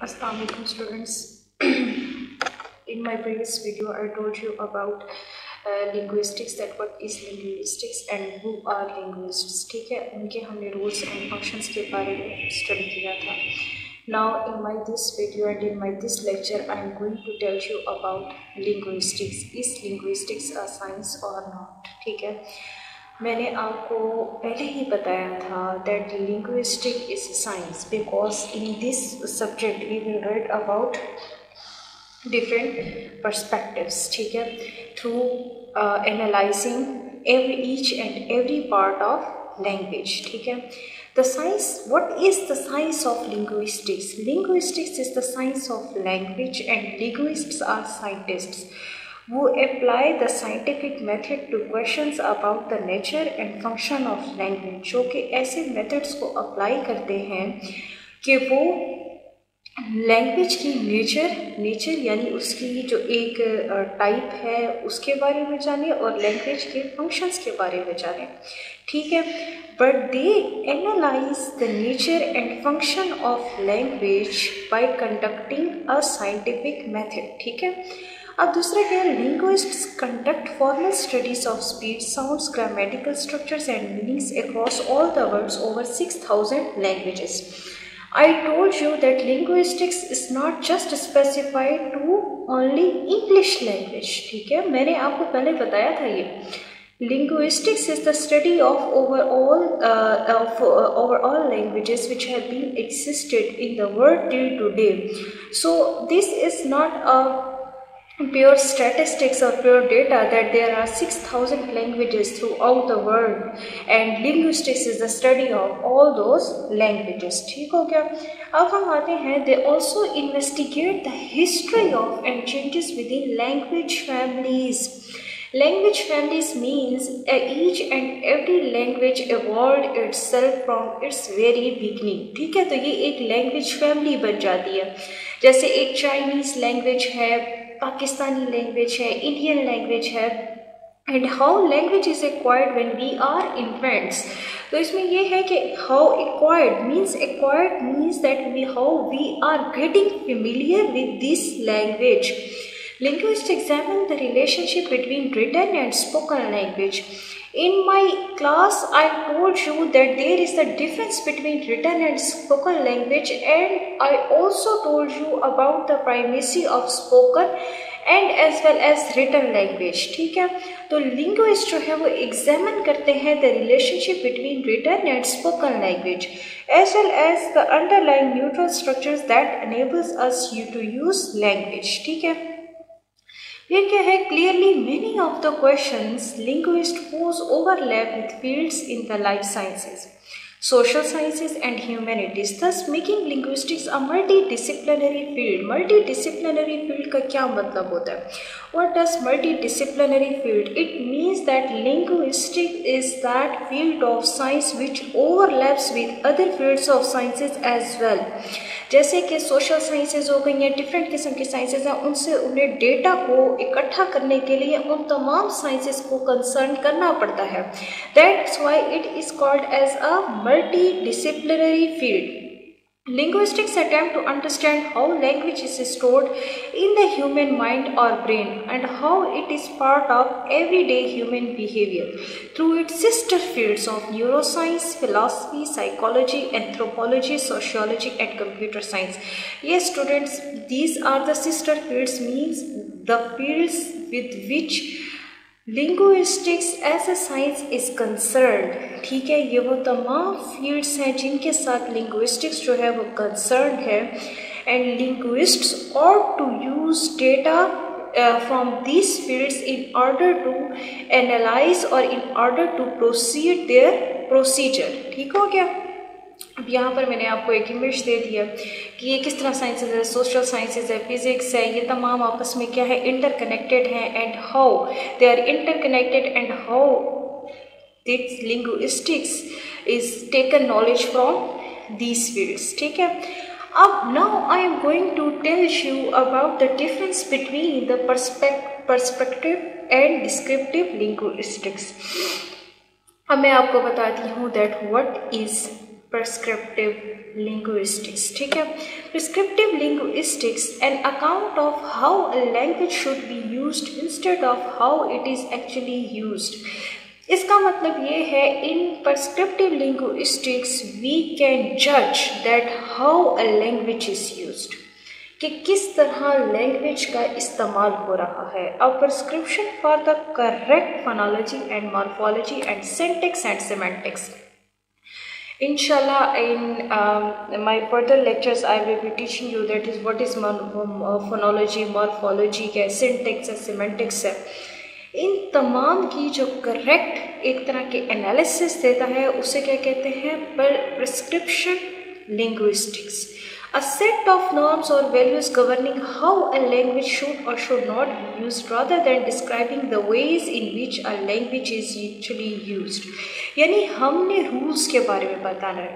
Assalamu alaikum students. In my previous video I told you about linguistics, that what is linguistics and who are linguists. ठीक है, उनके हमने rules and functions के बारे में study किया था. Now in my this video and in my this lecture I am going to tell you about linguistics. Is linguistics a science or not? ठीक है, मैंने आपको पहले ही बताया था that linguistic is science because in this subject we will read about different perspectives. ठीक है, through analyzing each and every part of language. ठीक है, the science, what is the science of linguistics? Linguistics is the science of language and linguists are scientists who apply the scientific method to questions about the nature and function of language. जो कि ऐसे methods को apply करते हैं कि वो language की nature यानी उसकी जो एक टाइप है उसके बारे में जाने और लैंग्वेज के फंक्शंस के बारे में जाने. ठीक है, but they analyse the nature and function of language by conducting a scientific method. ठीक है, अब दूसरा क्या है, linguists conduct formal studies of speech, sounds, grammatical structures and meanings across all the worlds over 6000 languages. I told you that linguistics is not just specified to only English language. ठीक है, मैंने आपको पहले बताया था ये. Linguistics is the study of overall languages which have been existed in the world till today. So this is not a pure statistics or pure data that there are 6000 languages throughout the world and linguistics is the study of all those languages. ठीक हो गया. अब हम आते हैं, they also investigate the history of and changes within language families. Language families means each and every language evolved itself from its very beginning. ठीक है, तो ये एक language family बन जाती है. जैसे एक चाइनीज लैंग्वेज है, पाकिस्तानी लैंग्वेज है, इंडियन लैंग्वेज है. And how language is acquired when we are infants. तो इसमें ये है कि how acquired means that we how we are getting familiar with this language. Linguists examine the relationship between written and spoken language. In my class, I told you that there is a difference between written and spoken language, and I also told you about the primacy of spoken and as well as written language. ठीक है, तो linguist जो है वो examine करते हैं the relationship between written and spoken language as well as the underlying neutral structures that enables us to use language. ठीक है, ये क्या है, clearly many of the questions linguists pose overlap with fields in the life sciences, social sciences and humanities, thus making linguistics a multidisciplinary field. Multidisciplinary field का क्या मतलब होता है? What does multidisciplinary field? It means that linguistics is that field of science which overlaps with other fields of sciences as well. जैसे कि social sciences हो गई हैं, डिफरेंट किस्म की साइंसेज हैं, उनसे उन्हें डेटा को इकट्ठा करने के लिए उन तमाम साइंसेज को कंसर्न करना पड़ता है. That's why it is called as a multidisciplinary field. Linguistics attempt to understand how language is stored in the human mind or brain and how it is part of everyday human behavior through its sister fields of neuroscience, philosophy, psychology, anthropology, sociology and computer science. Yes students, these are the sister fields, means the fields with which linguistics as a science is concerned. ठीक है, ये वो तमाम fields हैं जिनके साथ linguistics जो है वो concerned है. and linguists ought to use data from these fields in order to analyze or in order to proceed their procedure. ठीक हो गया. अब यहाँ पर मैंने आपको एक इमेज दे दिया कि ये किस तरह साइंसेज है, सोशल साइंसेज है, फिजिक्स है, ये तमाम आपस में क्या है, इंटरकनेक्टेड हैं and how they are interconnected and how this linguistics is taken knowledge from these fields. ठीक है, अब now I am going to tell you about the difference between the perspective and descriptive linguistics. अब मैं आपको बताती हूँ that what is prescriptive linguistics. ठीक है, prescriptive linguistics an account of how a language should be used instead of how it is actually used. इसका मतलब ये है, in prescriptive linguistics we can judge that how a language is used, कि किस तरह language का इस्तेमाल हो रहा है. A prescription for the correct phonology and morphology and syntax and semantics. Inshallah, in my further lectures, I will be teaching you that is what is phonology, morphology, क्या syntax है, semantics है. इन तमाम की जो करेक्ट एक तरह के analysis देता है उसे क्या कहते हैं, prescription linguistics. A set of norms or values governing how a language should or should not be used rather than describing the ways in which a language is actually used. यानी हमने rules के बारे में बताना है.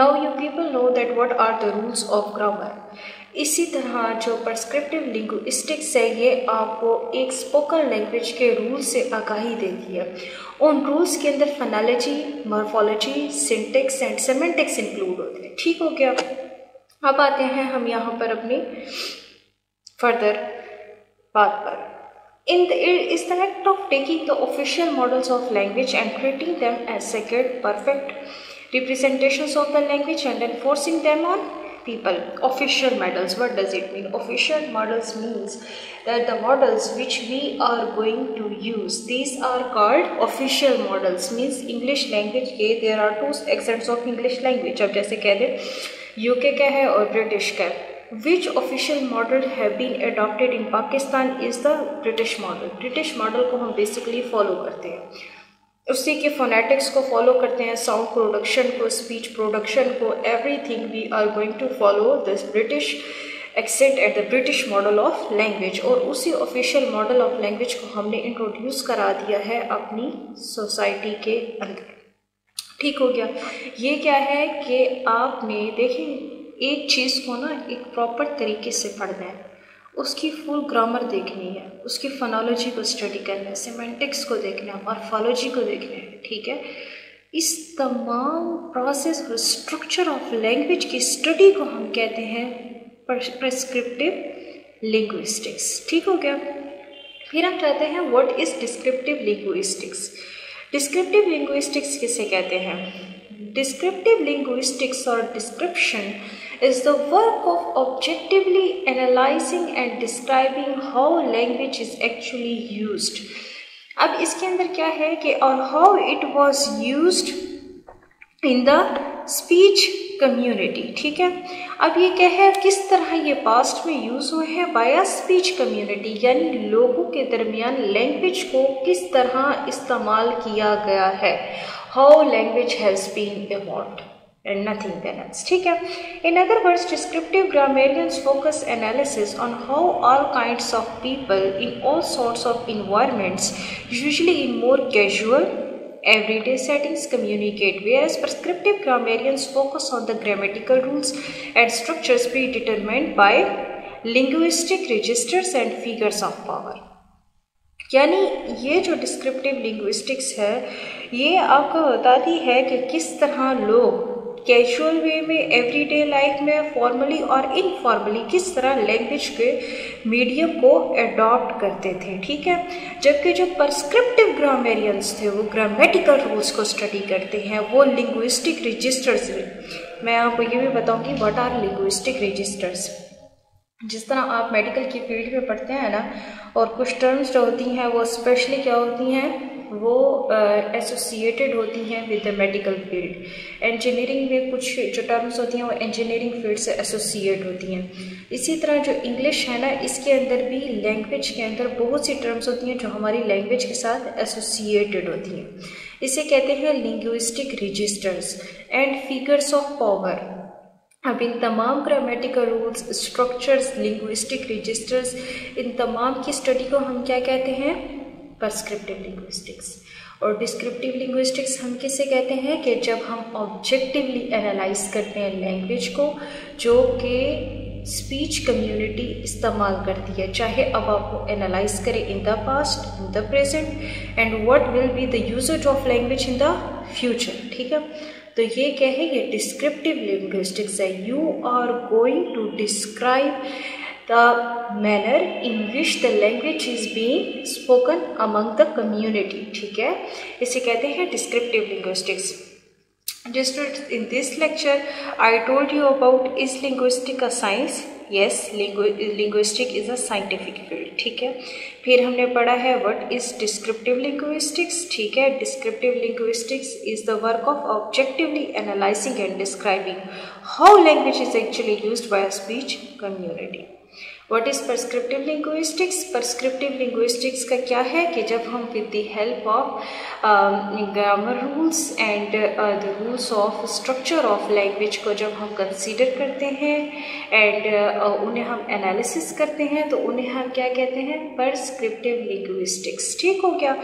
Now you people know that what are the rules of grammar. इसी तरह जो prescriptive linguistics है ये आपको एक स्पोकन लैंग्वेज के रूल से आगाही देती है. उन रूल्स के अंदर phonology, morphology, syntax and semantics include होते हैं. ठीक हो गया. अब आते हैं हम यहाँ पर अपनी फर्दर बात पर. Is the act of taking the official models of language and treating them as sacred, perfect representations of the language and enforcing them on people. Official models, what does it mean? Official models means that the models which we are going to use, these are called official models. Means English language के there are two accents of English language. अब जैसे कह दें UK का है और British का. Which official model have been adopted in Pakistan is the British model. British model को हम बेसिकली फॉलो करते हैं, उसी के फोनेटिक्स को फॉलो करते हैं, साउंड प्रोडक्शन को, स्पीच प्रोडक्शन को, everything we are going to follow this British accent at the British model of language. और उसी ऑफिशियल मॉडल ऑफ लैंग्वेज को हमने इंट्रोड्यूस करा दिया है अपनी सोसाइटी के अंदर. ठीक हो गया. ये क्या है कि आपने देखें एक चीज़ को ना एक प्रॉपर तरीके से पढ़ना है, उसकी फुल ग्रामर देखनी है, उसकी फोनोलॉजी को स्टडी करना है, सेमेंटिक्स को देखना है, मॉर्फोलॉजी को देखना है. ठीक है, इस तमाम प्रोसेस और स्ट्रक्चर ऑफ लैंग्वेज की स्टडी को हम कहते हैं प्रिस्क्रिप्टिव लिंग्विस्टिक्स. ठीक हो गया. फिर हम चाहते हैं what is descriptive linguistics. Descriptive linguistics किसे कहते हैं? डिस्क्रिप्टिव लिंग्विस्टिक्स और description is the work of objectively analyzing and describing how language is actually used. अब इसके अंदर क्या है कि और how it was used in the speech community. ठीक है, अब ये क्या है, किस तरह ये पास्ट में यूज हुए हैं बाय स्पीच कम्युनिटी, यानी लोगों के दरमियान लैंग्वेज को किस तरह इस्तेमाल किया गया है. how language has been evolved and nothing else. ठीक है. In other words, descriptive grammarians focus analysis on how all kinds of people in all sorts of environments, usually in more casual everyday settings, communicate, whereas prescriptive grammarians focus on the grammatical rules and structures predetermined by linguistic registers and figures of power. यानी ये जो descriptive linguistics है ये आपको बताती है कि किस तरह लोग कैजुअल वे में, एवरीडे लाइफ में, फॉर्मली और इनफॉर्मली किस तरह लैंग्वेज के मीडियम को अडॉप्ट करते थे. ठीक है, जबकि जो प्रिस्क्रिप्टिव ग्रामेरियंस थे वो ग्रामेटिकल रूल्स को स्टडी करते हैं, वो लिंग्विस्टिक रजिस्टर्स. मैं आपको ये भी बताऊंगी व्हाट आर लिंग्विस्टिक रजिस्टर्स. जिस तरह आप मेडिकल की फील्ड में पढ़ते हैं ना, और कुछ टर्म्स जो होती हैं वो स्पेशली क्या होती हैं, वो एसोसिएटेड होती हैं with the medical field. Engineering में कुछ जो टर्म्स होती हैं वो इंजीनियरिंग फील्ड से एसोसिएट होती हैं. इसी तरह जो इंग्लिश है ना, इसके अंदर भी लैंग्वेज के अंदर बहुत सी टर्म्स होती हैं जो हमारी लैंग्वेज के साथ एसोसिएटेड होती हैं. इसे कहते हैं linguistic registers and figures of power. अब इन तमाम grammatical rules, structures, linguistic registers, इन तमाम की स्टडी को हम क्या कहते हैं, प्रिस्क्रिप्टिव लिंग्विस्टिक्स. और डिस्क्रिप्टिव लिंग्विस्टिक्स हम किसे कहते हैं कि जब हम ऑब्जेक्टिवली एनालाइज करते हैं लैंग्वेज को जो कि स्पीच कम्युनिटी इस्तेमाल करती है, चाहे अब आपको एनालाइज करें in the past, in the present and what will be the usage of language in the future. ठीक है, तो ये क्या है, ये डिस्क्रिप्टिव लिंग्विस्टिक्स है। You are going to describe the manner in which the language is being spoken among the community, ठीक है, इसे कहते हैं descriptive linguistics. Just in this lecture I told you about, is linguistic a science? Yes, linguistic is a scientific field, ठीक है। फिर हमने पढ़ा है what is descriptive linguistics, ठीक है। Descriptive linguistics is the work of objectively analyzing and describing how language is actually used by a speech community. What is prescriptive linguistics? Prescriptive linguistics का क्या है कि जब हम with the help of grammar rules and the rules of structure of language को जब हम consider करते हैं and उन्हें हम analysis करते हैं, तो उन्हें हम क्या कहते हैं, prescriptive linguistics, ठीक हो गया।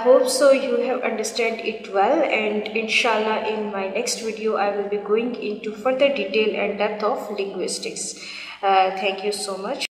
Hope so you have understand it well, and inshallah in my next video I will be going into further detail and depth of linguistics. Thank you so much.